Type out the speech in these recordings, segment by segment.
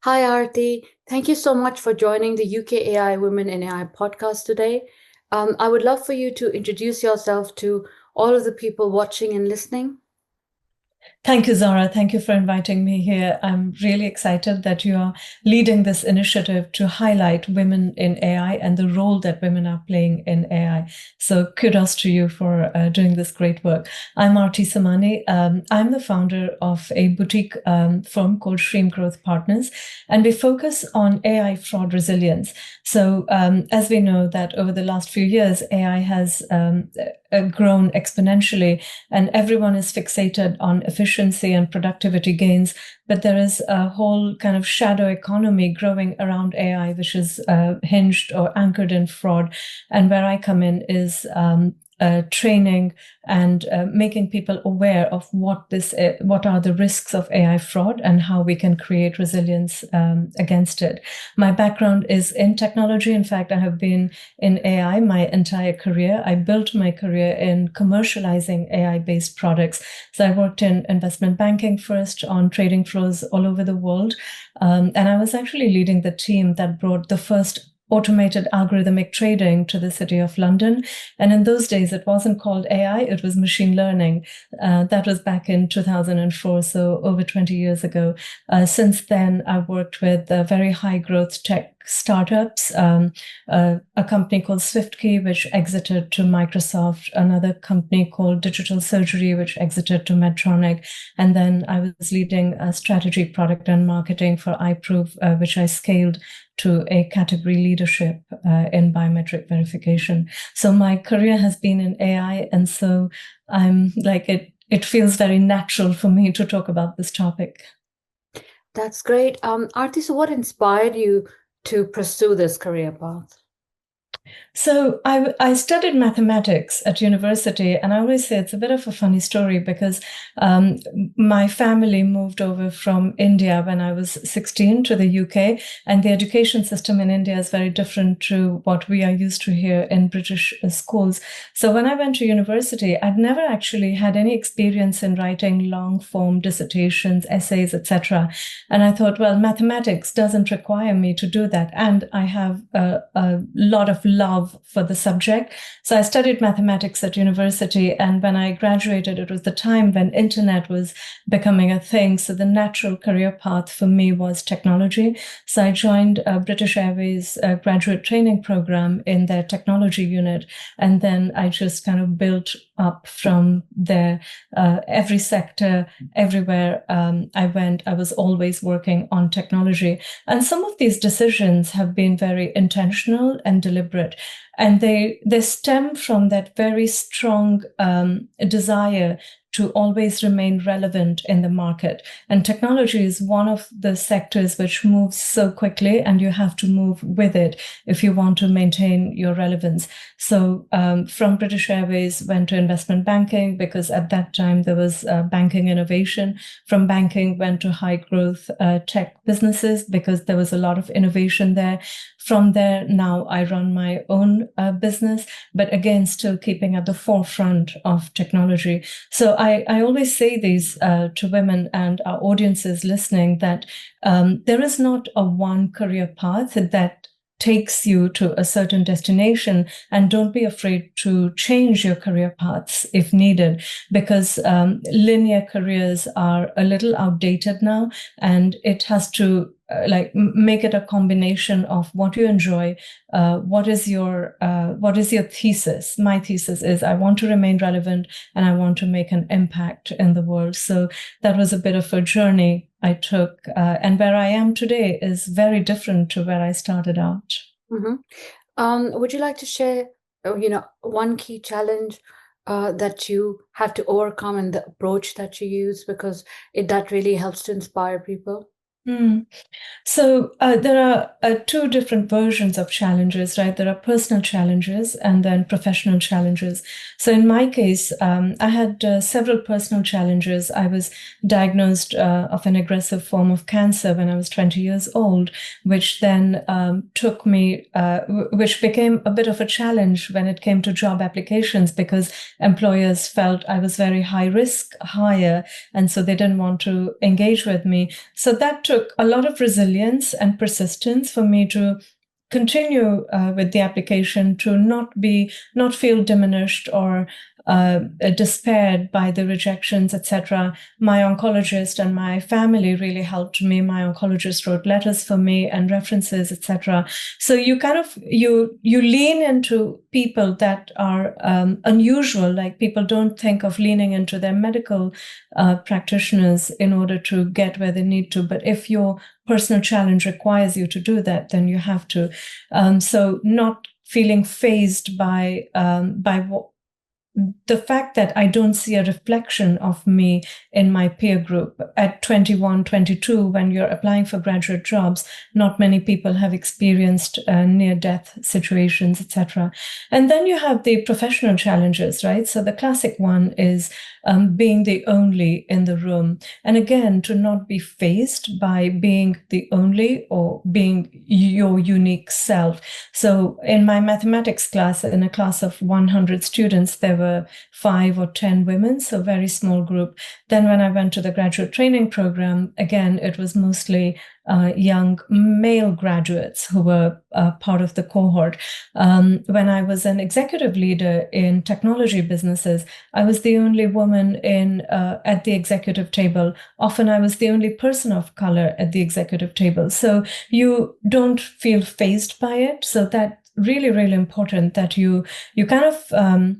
Hi, Aarti. Thank you so much for joining the UK AI Women in AI podcast today. I would love for you to introduce yourself to all of the people watching and listening. Thank you, Zara. Thank you for inviting me here. I'm really excited that you are leading this initiative to highlight women in AI and the role that women are playing in AI. So kudos to you for doing this great work. I'm Aarti Samani. I'm the founder of a boutique firm called Stream Growth Partners, and we focus on AI fraud resilience. So as we know that over the last few years, AI has grown exponentially, and everyone is fixated on efficiency and productivity gains. But there is a whole kind of shadow economy growing around AI, which is hinged or anchored in fraud. And where I come in is training and making people aware of what are the risks of AI fraud and how we can create resilience against it. My background is in technology. In fact, I have been in AI my entire career. I built my career in commercializing AI-based products. So I worked in investment banking first on trading floors all over the world. And I was actually leading the team that brought the first automated algorithmic trading to the City of London. And in those days, it wasn't called AI, it was machine learning. That was back in 2004, so over 20 years ago. Since then, I've worked with very high growth tech startups, a company called SwiftKey, which exited to Microsoft, another company called Digital Surgery, which exited to Medtronic. And then I was leading strategy, product, and marketing for iProve, which I scaled to a category leadership in biometric verification. So my career has been in AI, and so I'm like it feels very natural for me to talk about this topic. That's great. Aarti, so what inspired you to pursue this career path? So I studied mathematics at university, and I always say it's a bit of a funny story because um, my family moved over from India when I was 16 to the UK, and the education system in India is very different to what we are used to here in British schools. So when I went to university, I'd never actually had any experience in writing long form dissertations, essays, etc. And I thought, well, mathematics doesn't require me to do that, and I have a lot of love for the subject. So I studied mathematics at university, and when I graduated, it was the time when internet was becoming a thing. So the natural career path for me was technology. So I joined British Airways graduate training program in their technology unit, and then I just kind of built up from there. Every sector, everywhere I went, I was always working on technology. And some of these decisions have been very intentional and deliberate. And they stem from that very strong desire to always remain relevant in the market. And technology is one of the sectors which moves so quickly, and you have to move with it if you want to maintain your relevance. So from British Airways, went to investment banking because at that time there was banking innovation. From banking, went to high growth tech businesses because there was a lot of innovation there. From there, now I run my own business, but again, still keeping at the forefront of technology. So I always say these to women and our audiences listening that there is not a one career path that takes you to a certain destination, and don't be afraid to change your career paths if needed, because linear careers are a little outdated now, and it has to make it a combination of what you enjoy. What is your thesis? My thesis is I want to remain relevant and I want to make an impact in the world. So that was a bit of a journey I took, and where I am today is very different to where I started out. Hmm. Would you like to share, one key challenge that you had to overcome and the approach that you use because that really helps to inspire people? Mm. So there are two different versions of challenges, right? There are personal challenges and then professional challenges. So in my case, I had several personal challenges. I was diagnosed of an aggressive form of cancer when I was 20 years old, which then which became a bit of a challenge when it came to job applications because employers felt I was very high risk hire, and so they didn't want to engage with me. So that took a lot of resilience and persistence for me to continue with the application, to not feel diminished or despaired by the rejections, etc. My oncologist and my family really helped me. My oncologist wrote letters for me and references, etc. So you kind of you lean into people that are unusual. Like, people don't think of leaning into their medical practitioners in order to get where they need to. But if your personal challenge requires you to do that, then you have to. So not feeling fazed by what the fact that I don't see a reflection of me in my peer group. At 21, 22, when you're applying for graduate jobs, not many people have experienced near-death situations, etc. And then you have the professional challenges, right? So the classic one is being the only in the room. And again, to not be fazed by being the only or being your unique self. So in my mathematics class, in a class of 100 students, there were 5 or 10 women, so very small group. Then when I went to the graduate training program, again, it was mostly young male graduates who were part of the cohort. When I was an executive leader in technology businesses, I was the only woman at the executive table. Often I was the only person of color at the executive table. So you don't feel fazed by it. So that really, really important that you kind of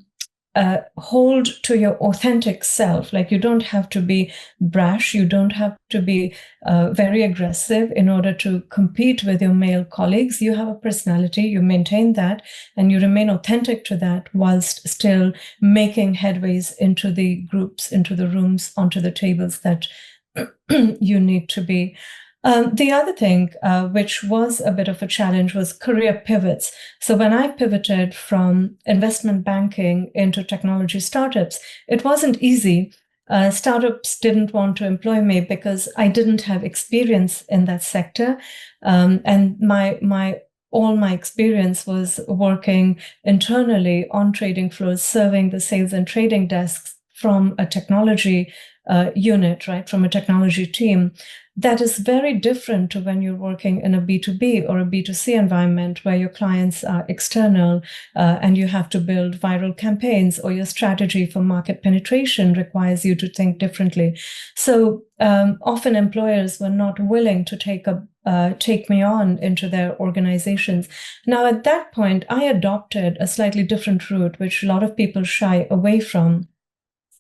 hold to your authentic self. Like, you don't have to be brash. You don't have to be very aggressive in order to compete with your male colleagues. You have a personality, you maintain that, and you remain authentic to that whilst still making headways into the groups, into the rooms, onto the tables that you need to be. The other thing, which was a bit of a challenge, was career pivots. So when I pivoted from investment banking into technology startups, it wasn't easy. Startups didn't want to employ me because I didn't have experience in that sector. And all my experience was working internally on trading floors, serving the sales and trading desks from a technology unit, right, from a technology team. That is very different to when you're working in a B2B or a B2C environment where your clients are external and you have to build viral campaigns, or your strategy for market penetration requires you to think differently. So often employers were not willing to take me on into their organizations. Now, at that point, I adopted a slightly different route, which a lot of people shy away from.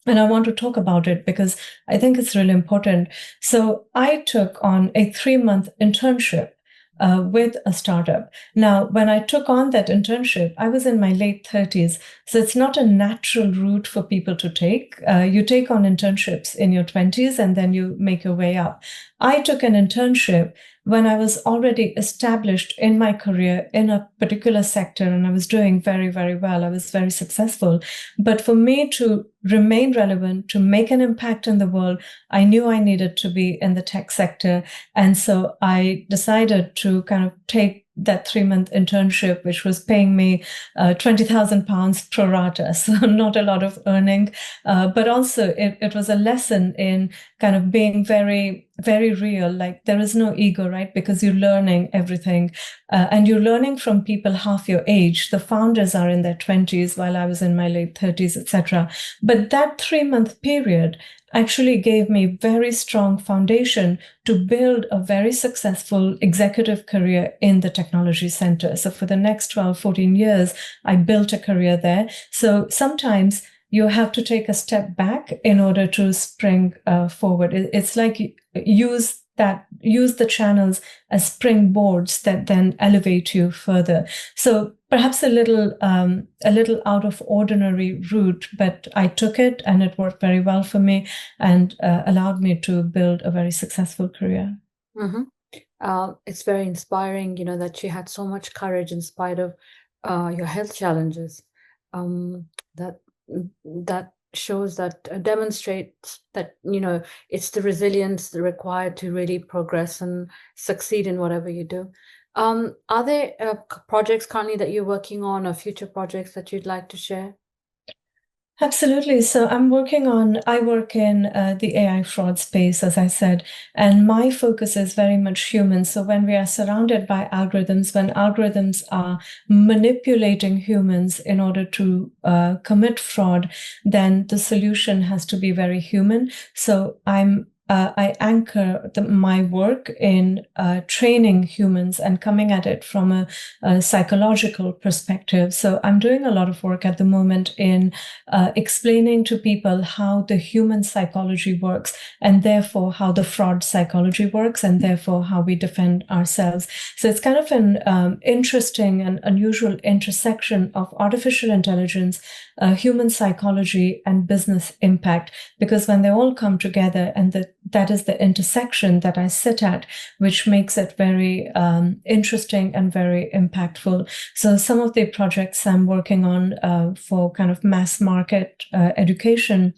And I want to talk about it because I think it's really important. So I took on a 3-month internship with a startup. Now, when I took on that internship, I was in my late 30s. So it's not a natural route for people to take. You take on internships in your 20s and then you make your way up. I took an internship when I was already established in my career in a particular sector, and I was doing very, very well. I was very successful. But for me to remain relevant, to make an impact in the world, I knew I needed to be in the tech sector. And so I decided to kind of take that 3-month internship, which was paying me £20,000 pro rata, so not a lot of earning, but also it was a lesson in kind of being very, very real. Like, there is no ego, right? Because you're learning everything, and you're learning from people half your age. The founders are in their 20s, while I was in my late 30s, etc. But that 3-month period actually gave me very strong foundation to build a very successful executive career in the technology center. So for the next 12, 14 years, I built a career there. So sometimes you have to take a step back in order to spring forward. It's like use the channels as springboards that then elevate you further. So perhaps a little out of ordinary route, but I took it and it worked very well for me and allowed me to build a very successful career. Mm-hmm. It's very inspiring, that you had so much courage in spite of your health challenges. That shows that demonstrates that it's the resilience required to really progress and succeed in whatever you do. Are there projects currently that you're working on, or future projects that you'd like to share? Absolutely. So I work in the AI fraud space, as I said, and my focus is very much human. So when we are surrounded by algorithms, when algorithms are manipulating humans in order to commit fraud, then the solution has to be very human. So I anchor my work in training humans and coming at it from a psychological perspective. So I'm doing a lot of work at the moment in explaining to people how the human psychology works, and therefore how the fraud psychology works, and therefore how we defend ourselves. So it's kind of an interesting and unusual intersection of artificial intelligence, human psychology, and business impact, because when they all come together, and that is the intersection that I sit at, which makes it very interesting and very impactful. So some of the projects I'm working on for kind of mass market education,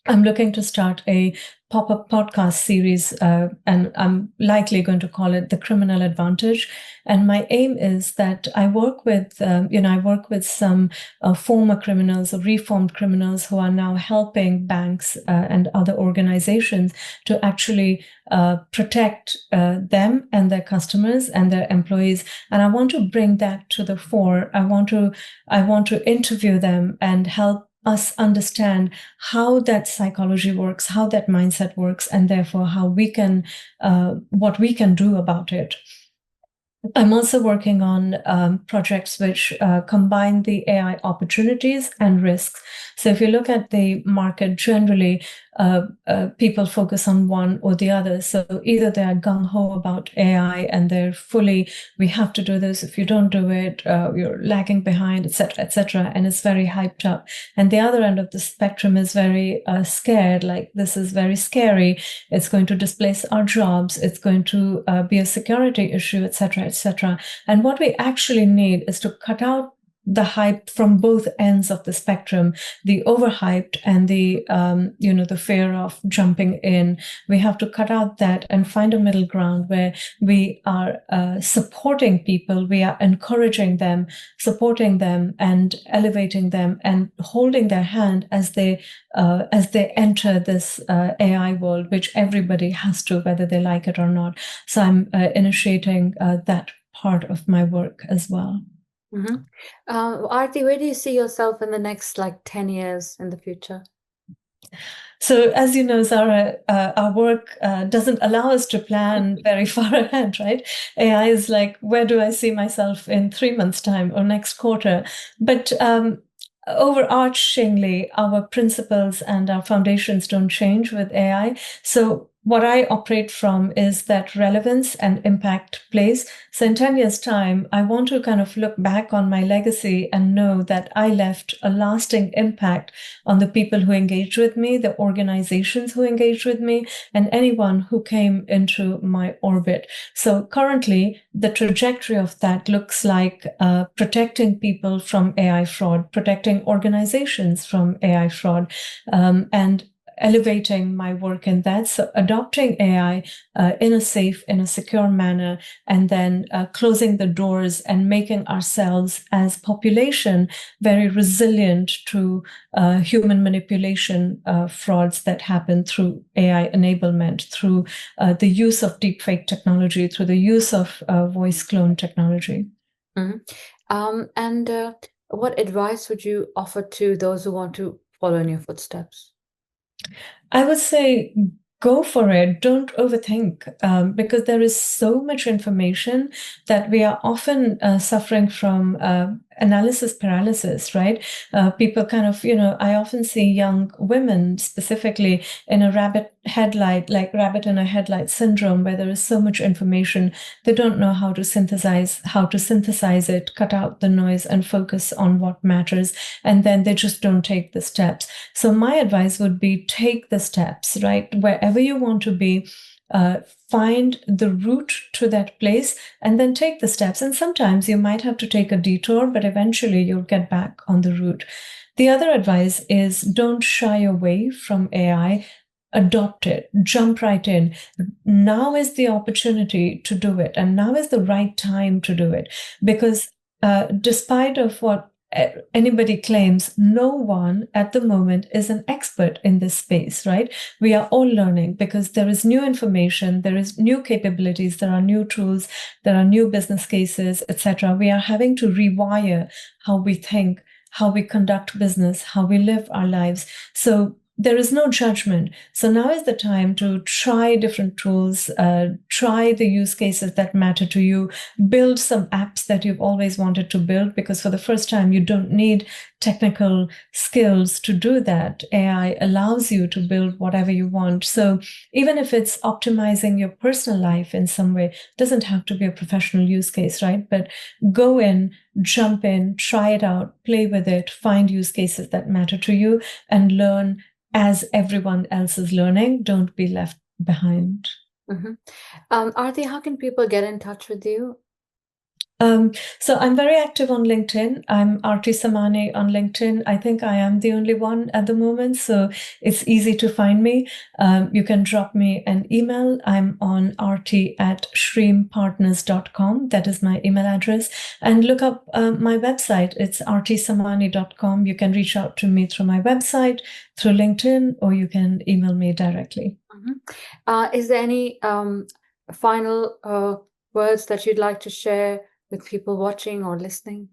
I'm looking to start a pop-up podcast series, and I'm likely going to call it The Criminal Advantage. And my aim is that I work with, I work with some former criminals or reformed criminals who are now helping banks and other organizations to actually protect them and their customers and their employees. And I want to bring that to the fore. I want to interview them and help us understand how that psychology works, how that mindset works, and therefore how we can, what we can do about it. I'm also working on projects which combine the AI opportunities and risks. So if you look at the market generally, people focus on one or the other. So either they are gung-ho about AI and they're fully, we have to do this. If you don't do it, you're lagging behind, etc., etc. And it's very hyped up. And the other end of the spectrum is very scared, like this is very scary. It's going to displace our jobs. It's going to be a security issue, etc., etc. And what we actually need is to cut out the hype from both ends of the spectrum, the overhyped and the the fear of jumping in. We have to cut out that and find a middle ground where we are supporting people, we are encouraging them, supporting them, and elevating them, and holding their hand as they enter this AI world, which everybody has to, whether they like it or not. So I'm initiating that part of my work as well. Mm-hmm. Aarti, where do you see yourself in the next like 10 years in the future? So, as you know, Zara, our work doesn't allow us to plan very far ahead, right? AI is like, where do I see myself in 3 months' time or next quarter? But overarchingly, our principles and our foundations don't change with AI. So what I operate from is that relevance and impact place. So in 10 years' time, I want to kind of look back on my legacy and know that I left a lasting impact on the people who engaged with me, the organizations who engaged with me, and anyone who came into my orbit. So currently, the trajectory of that looks like protecting people from AI fraud, protecting organizations from AI fraud, and elevating my work in that. So adopting AI in a safe, in a secure manner, and then closing the doors and making ourselves as population very resilient to human manipulation frauds that happen through AI enablement, through the use of deepfake technology, through the use of voice clone technology. Mm-hmm. And what advice would you offer to those who want to follow in your footsteps? I would say go for it. Don't overthink, because there is so much information that we are often suffering from analysis paralysis, right? People kind of, I often see young women specifically in a rabbit in a headlight syndrome, where there is so much information. They don't know how to synthesize it, cut out the noise, and focus on what matters. And then they just don't take the steps. So my advice would be take the steps, right? Wherever you want to be, find the route to that place and then take the steps. And sometimes you might have to take a detour, but eventually you'll get back on the route. The other advice is don't shy away from AI. Adopt it, jump right in. Now is the opportunity to do it, and now is the right time to do it, because despite of what anybody claims, no one at the moment is an expert in this space, right? We are all learning because there is new information, there is new capabilities, there are new tools, there are new business cases, etc. We are having to rewire how we think, how we conduct business, how we live our lives. So there is no judgment. So now is the time to try different tools, try the use cases that matter to you, build some apps that you've always wanted to build, because for the first time, you don't need technical skills to do that. AI allows you to build whatever you want. So even if it's optimizing your personal life in some way, it doesn't have to be a professional use case, right? But go in, jump in, try it out, play with it, find use cases that matter to you, and learn as everyone else is learning. Don't be left behind. Aarti, how can people get in touch with you? So I'm very active on LinkedIn. I'm Aarti Samani on LinkedIn. I think I am the only one at the moment, so it's easy to find me. You can drop me an email. I'm on aarti@shreempartners.com. That is my email address. And look up my website. It's aartisamani.com. You can reach out to me through my website, through LinkedIn, or you can email me directly. Is there any final words that you'd like to share with people watching or listening?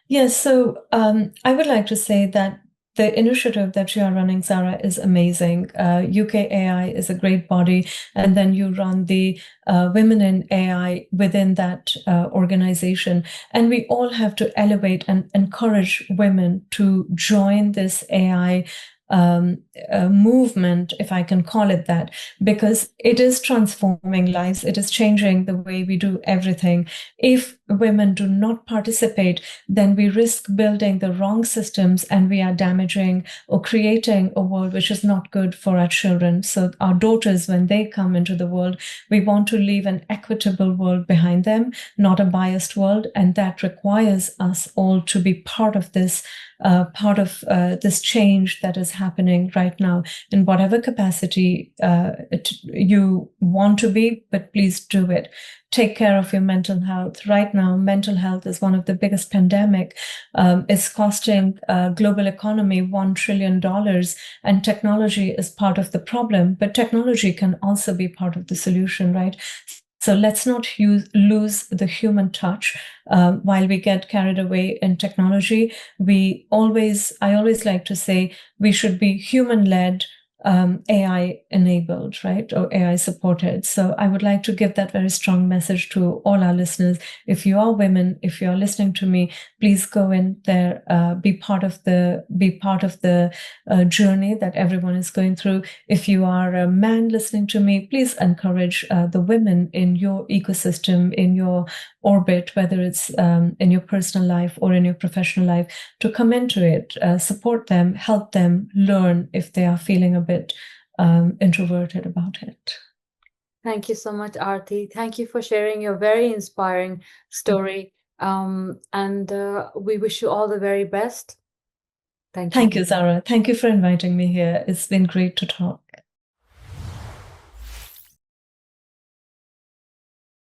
Yes, so I would like to say that the initiative that you are running, Zahra, is amazing. UK AI is a great body, and then you run the Women in AI within that organization. And we all have to elevate and encourage women to join this AI movement, if I can call it that, because it is transforming lives. It is changing the way we do everything. If women do not participate, then we risk building the wrong systems and we are damaging or creating a world which is not good for our children. So our daughters, when they come into the world, we want to leave an equitable world behind them, not a biased world. And that requires us all to be part of this change that is happening right now in whatever capacity you want to be, but please do it. Take care of your mental health. Right now, mental health is one of the biggest pandemic. It's costing global economy $1 trillion, and technology is part of the problem, but technology can also be part of the solution, right? So let's not lose the human touch while we get carried away in technology. I always like to say we should be human-led, AI enabled, right? Or AI supported. So I would like to give that very strong message to all our listeners. If you are women, if you are listening to me, please go in there, be part of the journey that everyone is going through. If you are a man listening to me, please encourage the women in your ecosystem, in your orbit, whether it's in your personal life or in your professional life, to come into it, support them, help them learn if they are feeling a bit introverted about it. Thank you so much, Aarti. Thank you for sharing your very inspiring story. And we wish you all the very best. Thank you. Thank you, Zahra. Thank you for inviting me here. It's been great to talk.